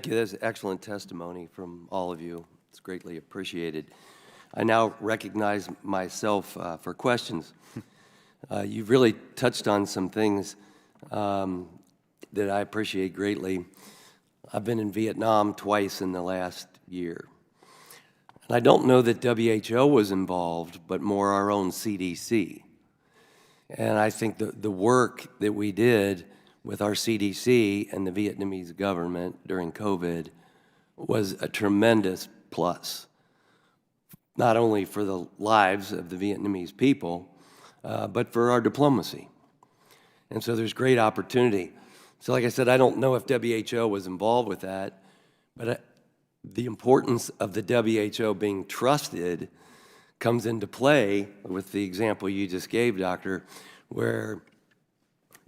you. That's excellent testimony from all of you. It's greatly appreciated. I now recognize myself for questions. You've really touched on some things that I appreciate greatly. I've been in Vietnam twice in the last year. And I don't know that WHO was involved, but more our own CDC. And I think the work that we did with our CDC and the Vietnamese government during COVID was a tremendous plus, not only for the lives of the Vietnamese people, but for our diplomacy. And so there's great opportunity. So like I said, I don't know if WHO was involved with that, but the importance of the WHO being trusted comes into play with the example you just gave, Doctor, where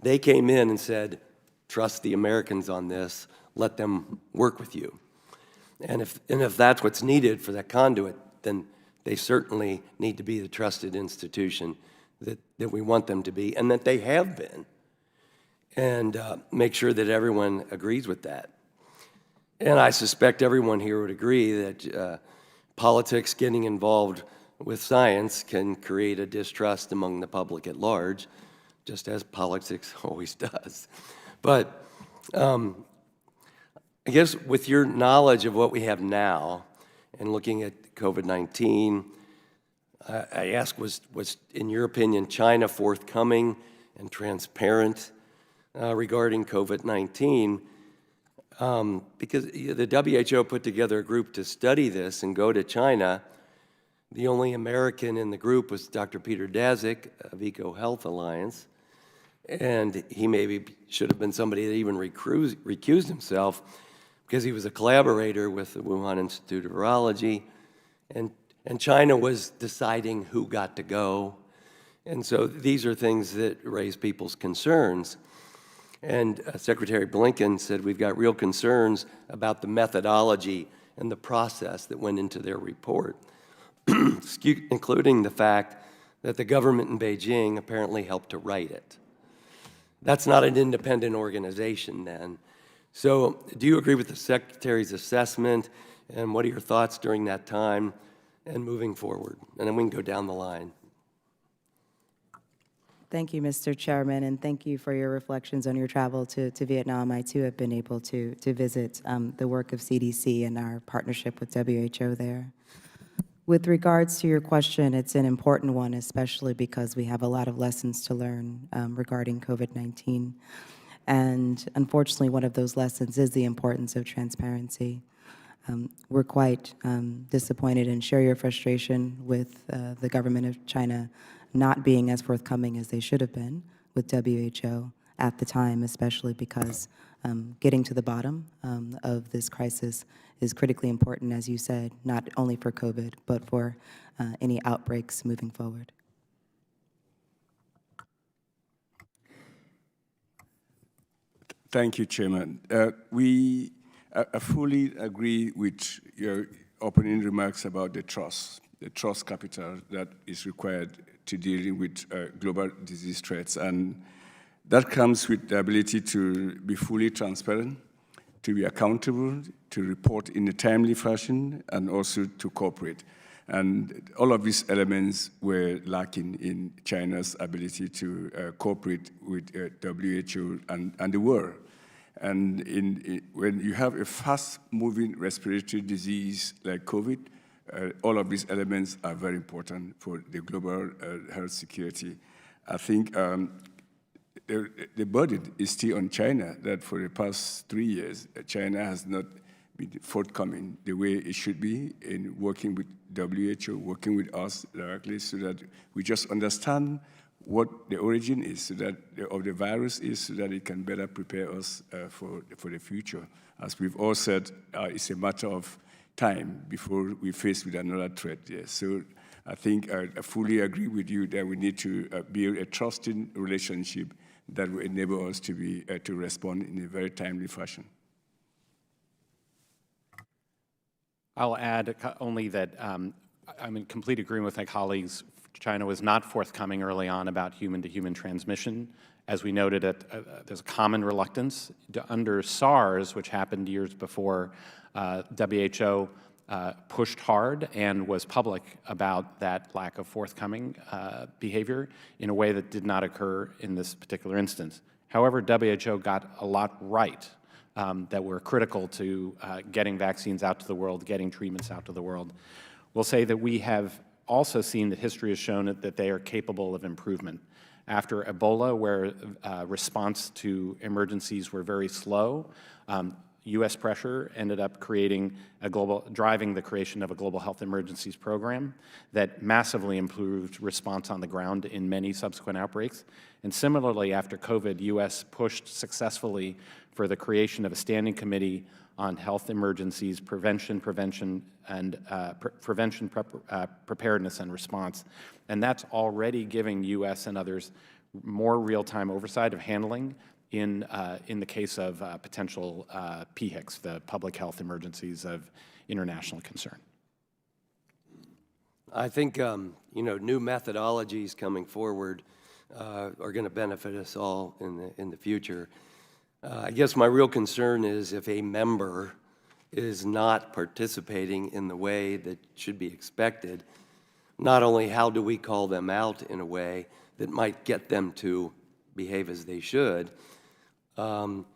they came in and said, trust the Americans on this, let them work with you. And if that's what's needed for that conduit, then they certainly need to be the trusted institution that we want them to be and that they have been. And make sure that everyone agrees with that. And I suspect everyone here would agree that politics getting involved with science can create a distrust among the public at large, just as politics always does. But I guess with your knowledge of what we have now and looking at COVID-19, I ask, was in your opinion, China forthcoming and transparent regarding COVID-19? Because the WHO put together a group to study this and go to China. The only American in the group was Dr. Peter Daszak of EcoHealth Alliance, and he maybe should have been somebody that even recused himself because he was a collaborator with the Wuhan Institute of Virology, and China was deciding who got to go. And so these are things that raise people's concerns. And Secretary Blinken said we've got real concerns about the methodology and the process that went into their report, including the fact that the government in Beijing apparently helped to write it. That's not an independent organization then. So do you agree with the Secretary's assessment, and what are your thoughts during that time and moving forward? And then we can go down the line. Thank you, Mr. Chairman, and thank you for your reflections on your travel to Vietnam. I, too, have been able to visit the work of CDC and our partnership with WHO there. With regards to your question, it's an important one, especially because we have a lot of lessons to learn regarding COVID-19. And unfortunately, one of those lessons is the importance of transparency. We're quite disappointed and share your frustration with the government of China not being as forthcoming as they should have been with WHO at the time, especially because getting to the bottom of this crisis is critically important, as you said, not only for COVID, but for any outbreaks moving forward. Thank you, Chairman. I fully agree with your opening remarks about the trust capital that is required to dealing with global disease threats. And that comes with the ability to be fully transparent, to be accountable, to report in a timely fashion, and also to cooperate. And all of these elements were lacking in China's ability to cooperate with WHO and the world. And when you have a fast-moving respiratory disease like COVID, all of these elements are very important for the global health security. I think the burden is still on China, that for the past 3 years, China has not been forthcoming the way it should be in working with WHO, working with us directly, so that we just understand what the origin is of the virus is, so that it can better prepare us for the future. As we've all said, it's a matter of time before we face with another threat. Yes. So I think I fully agree with you that we need to build a trusting relationship that will enable us to respond in a very timely fashion. I'll add only that I'm in complete agreement with my colleagues China was not forthcoming early on about human-to-human transmission. As we noted, there's a common reluctance. Under SARS, which happened years before, WHO pushed hard and was public about that lack of forthcoming behavior in a way that did not occur in this particular instance. However, WHO got a lot right that were critical to getting vaccines out to the world, getting treatments out to the world. We'll say that we have also seen that history has shown that they are capable of improvement. After Ebola, where response to emergencies were very slow, U.S. pressure ended up driving the creation of a global health emergencies program that massively improved response on the ground in many subsequent outbreaks. And similarly, after COVID, U.S. pushed successfully for the creation of a standing committee on health emergencies, preparedness and response. And that's already giving U.S. and others more real-time oversight of handling in the case of potential PHICs, the public health emergencies of international concern. I think new methodologies coming forward are going to benefit us all in the future. I guess my real concern is if a member is not participating in the way that should be expected, not only how do we call them out in a way that might get them to behave as they should, so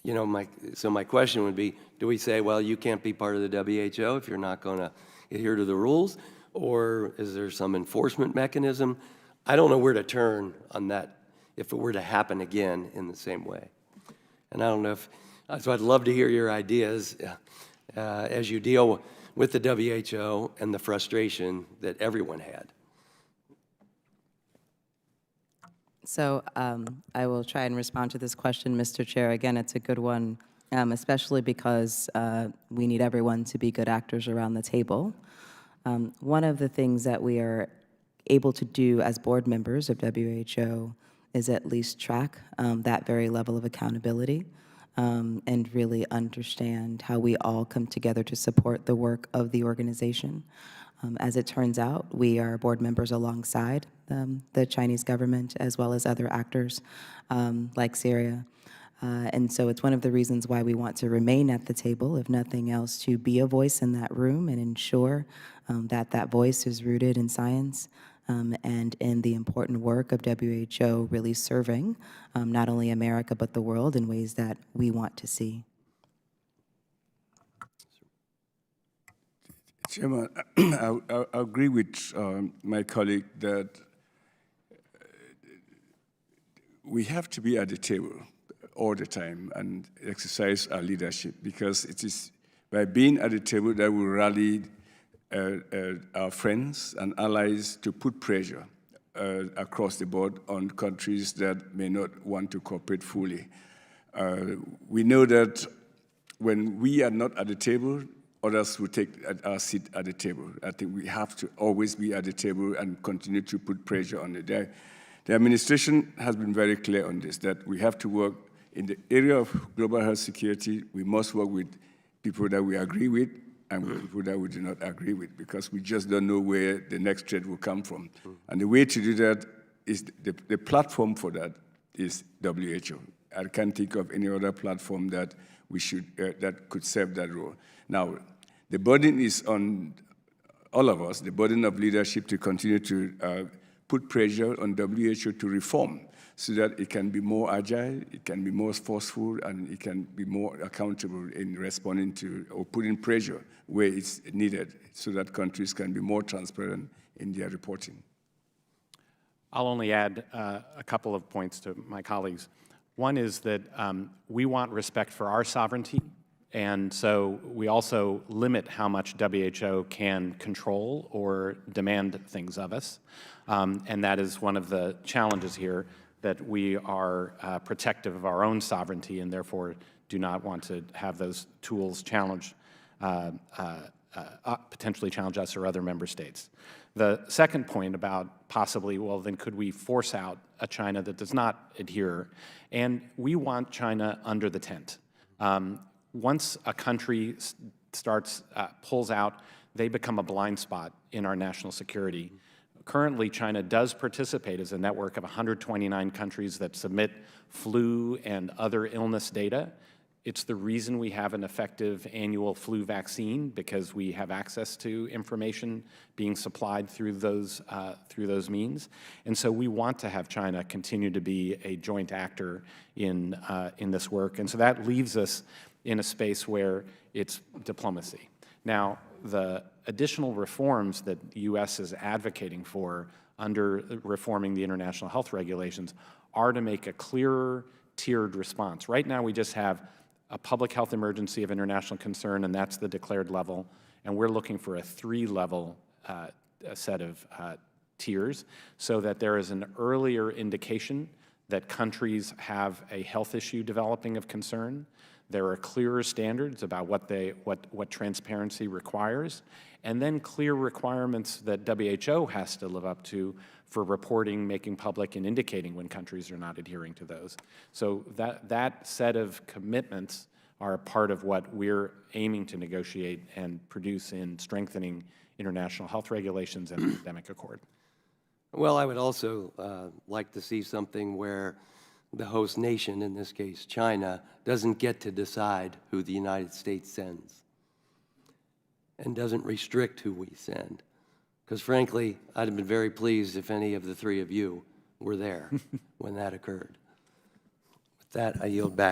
my question would be, do we say, well, you can't be part of the WHO if you're not going to adhere to the rules? Or is there some enforcement mechanism? I don't know where to turn on that if it were to happen again in the same way. And I don't know so I'd love to hear your ideas as you deal with the WHO and the frustration that everyone had. So I will try and respond to this question, Mr. Chair. Again, it's a good one, especially because we need everyone to be good actors around the table. One of the things that we are able to do as board members of WHO is at least track that very level of accountability and really understand how we all come together to support the work of the organization. As it turns out, we are board members alongside the Chinese government as well as other actors like Syria. And so it's one of the reasons why we want to remain at the table, if nothing else, to be a voice in that room and ensure that that voice is rooted in science and in the important work of WHO really serving not only America but the world in ways that we want to see. Chairman, I agree with my colleague that we have to be at the table all the time and exercise our leadership, because it is by being at the table that we rally our friends and allies to put pressure across the board on countries that may not want to cooperate fully. We know that when we are not at the table, others will take our seat at the table. I think we have to always be at the table and continue to put pressure on it. The administration has been very clear on this, that we have to work in the area of global health security. We must work with people that we agree with and with people that we do not agree with, because we just don't know where the next threat will come from. And the way to do that is, the platform for that is WHO. I can't think of any other platform that that could serve that role. Now, the burden is on all of us, the burden of leadership, to continue to put pressure on WHO to reform so that it can be more agile, it can be more forceful, and it can be more accountable in responding to or putting pressure where it's needed so that countries can be more transparent in their reporting. I'll only add a couple of points to my colleagues. One is that we want respect for our sovereignty, and so we also limit how much WHO can control or demand things of us. And that is one of the challenges here, that we are protective of our own sovereignty and therefore do not want to have those tools challenge, potentially challenge us or other member states. The second point about possibly, well, then could we force out a China that does not adhere? And we want China under the tent. Once a country pulls out, they become a blind spot in our national security. Currently, China does participate as a network of 129 countries that submit flu and other illness data. It's the reason we have an effective annual flu vaccine, because we have access to information being supplied through those means. And so we want to have China continue to be a joint actor in this work. And so that leaves us in a space where it's diplomacy. Now, the additional reforms that the U.S. is advocating for under reforming the international health regulations are to make a clearer tiered response. Right now, we just have a public health emergency of international concern, and that's the declared level. And we're looking for a 3-level set of tiers so that there is an earlier indication that countries have a health issue developing of concern. There are clearer standards about what transparency requires, and then clear requirements that WHO has to live up to for reporting, making public, and indicating when countries are not adhering to those. So that set of commitments are a part of what we're aiming to negotiate and produce in strengthening international health regulations and the pandemic accord. Well, I would also like to see something where the host nation, in this case China, doesn't get to decide who the United States sends and doesn't restrict who we send. Because frankly, I'd have been very pleased if any of the 3 of you were there when that occurred. With that, I yield back.